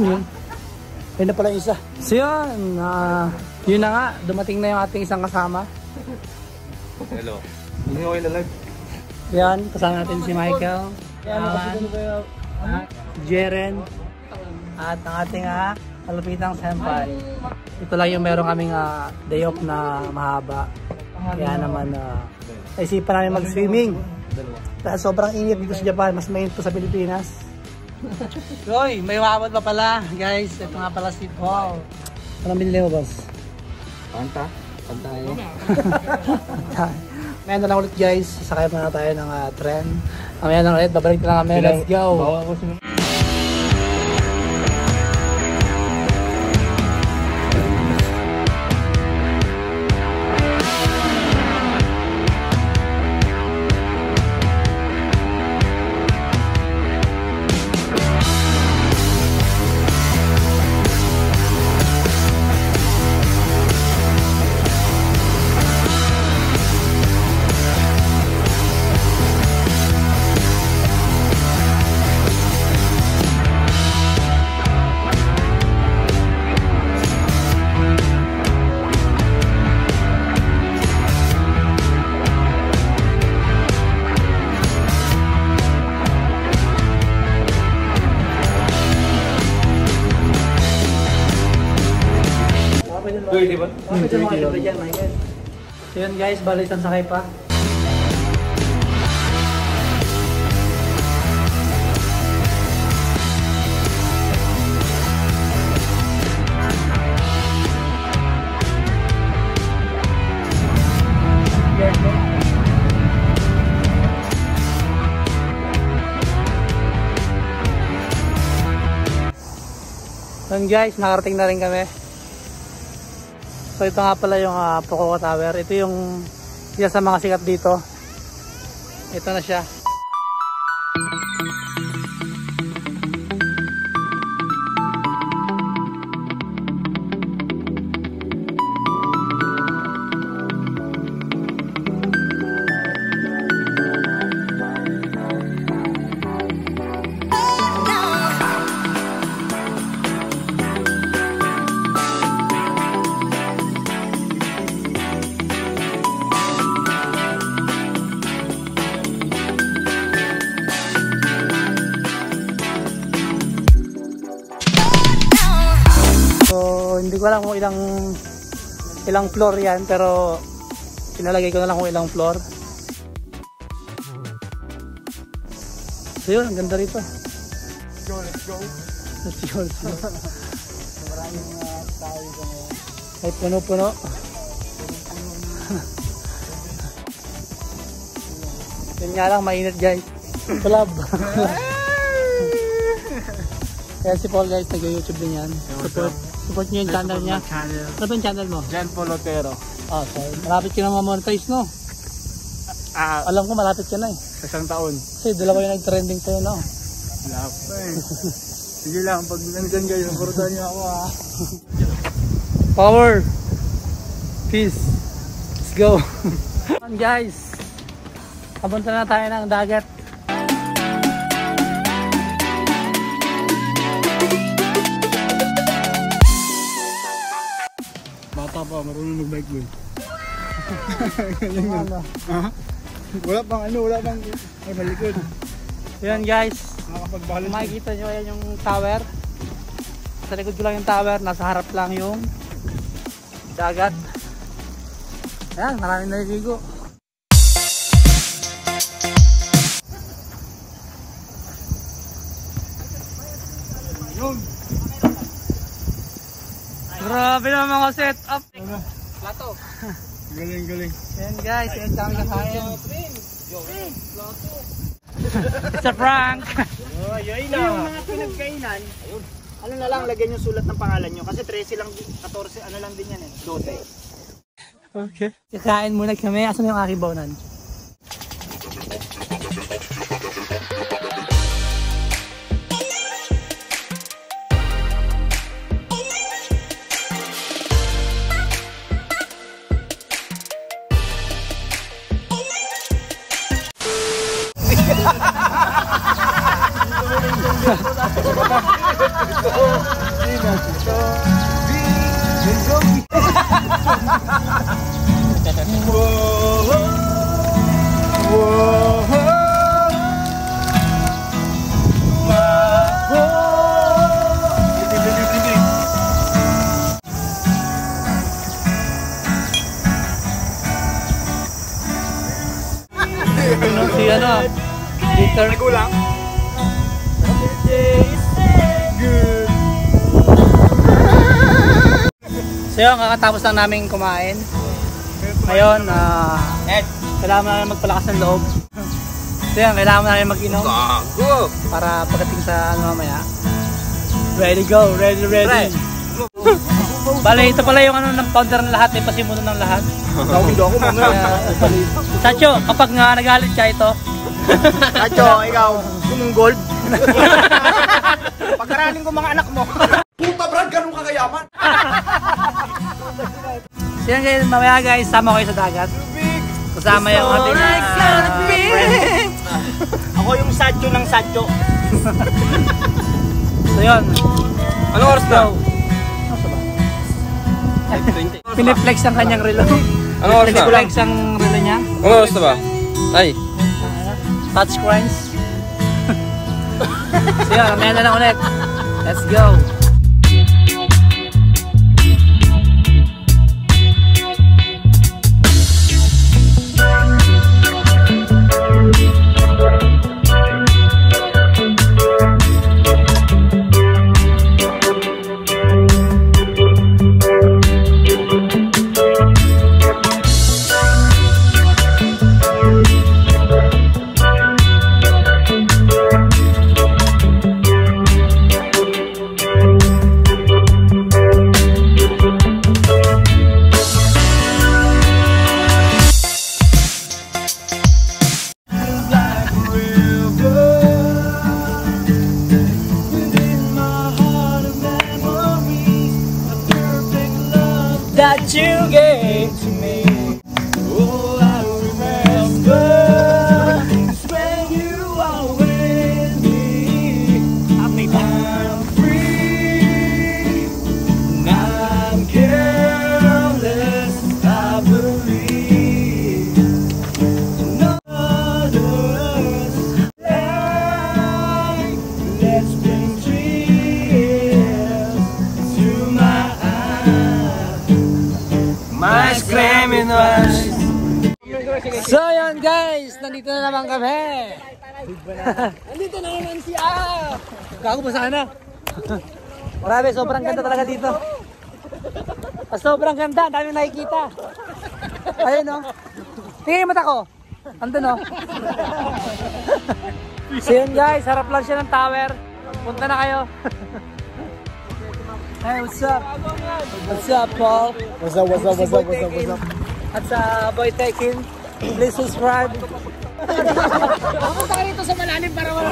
Ayun na pala isa. So yun, yun na nga, dumating na yung ating isang kasama. Hello. Hindi ko ilalag. Yan, kasama natin si Michael, Jeren, at ang ating kalupitang senpai. Ito lang yung meron kaming day off na mahaba. Kaya naman, naisipan namin mag-swimming. Dahil sobrang init dito sa Japan, mas mainit po sa Pilipinas. Roy, may wawad pa pala, guys. Ito nga pala si Paul. Anong binili mo, boss? Panta? Panta yun. Ngayon na lang ulit, guys. Sakay muna tayo ng tren. Mamaya na ulit, babalik na lang kami. Let's go! Diba? So yun guys, balitan sakay pa. So guys, nakarating na rin kami. So ito nga pala yung Fukuoka Tower. Ito yung isa sa mga sikat dito. Ito na siya. Hindi ko alam kung ilang floor yan, pero pinalagay ko na lang kung ilang floor. So yun, ang ganda rito. Let's go, let's go. Let's go, let's go. Maraming tao dito ngayon. Ay, puno-puno. Yun nga lang, mainit guys. Kulab. Kaya si Paul guys, nag-YouTube din yan. Support nyo yung channel niya. Ano ba yung channel mo? Jan Polotero. Ah, so malapit ka na ma-monetize, no? Alam ko malapit ka na eh. Sa isang taon. Kasi dalawa yung nag-trending sa'yo, no? Wala pa eh. Sige lang, pag nandyan kayo, kurutan niyo ako Power! Peace! Let's go! Guys, papunta na tayo ng dagat. Bata pa, marunong mag-bike boy. Wala pang ay malikod. Yan guys, nakakapagbalance. makikita nyo yan yung tower. Sa likod ko lang yung tower, nasa harap lang yung dagat. Ayan, maraming naliligo. Yun! Grabe na mga setup. Plato. Galing. Ayan guys, ayan kami kakain. It's a prank. Oh, yun na. Yung mga pinagkainan, ano na lang, lagyan yung sulat ng pangalan nyo. Kasi 13 lang, 14, ano lang din yan eh. 12. Okay. Kakain muna kami. Asan yung aking bawnan? Si ano, Peter. Nagulang. So yun, kakatapos lang namin kumain. Ngayon, kailangan namin magpalakas ng loob. So yun, kailangan namin mag-inom. Para pagdating sa ano mamaya. Ready go, ready. Bale, ito pala yung ano ng founder ng lahat, pasimuno ng lahat. Tawid ako mamaya. Sacho, kapag nga nagalit siya ito. Sacho, ikaw, yung gold. Pagkaraling ko mga anak mo. Puta Brad, ganun ka kayaman. So yan guys, mamaya guys, sama ko kayo sa dagat. Kasama yung ating friend. Ako yung Sacho ng Sacho. So yun. Anong oras na? Piniflex ang kanyang relo. Anong oras na? Piniflex ang relo niya. Anong oras na ba? Ay. Touchscreens. So yun, mamaya na lang ulit. Let's go. That you gave to me. Oh, I remember when you are with me. I'm free, and I'm careless. I believe no others like. Let's bring tears to my eyes. My screaming eyes. So yan guys, nandito na naman kami. Nandito na naman siya. Gago ba sana? Grabe, sobrang ganda talaga dito. Sobrang ganda, dami nakikita. Ayun no. Tingnan yung mata ko. Andun no. So yun guys, harap lang siya ng tower. Punta na kayo. Hey, what's up? What's up, Paul? What's up? At sa Boy Tekin, please subscribe. Pumunta ka rito sa malalim para wala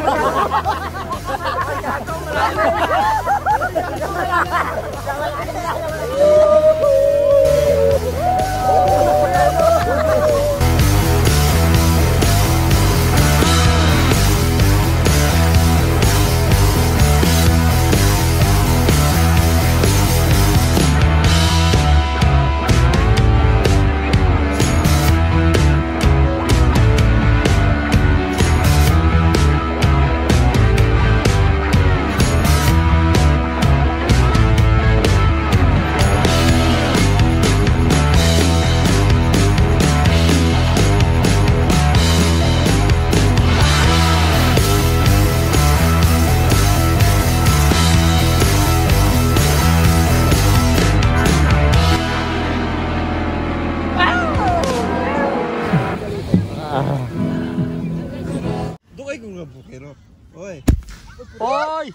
Doon kung nga bukero. Oy. Hoy!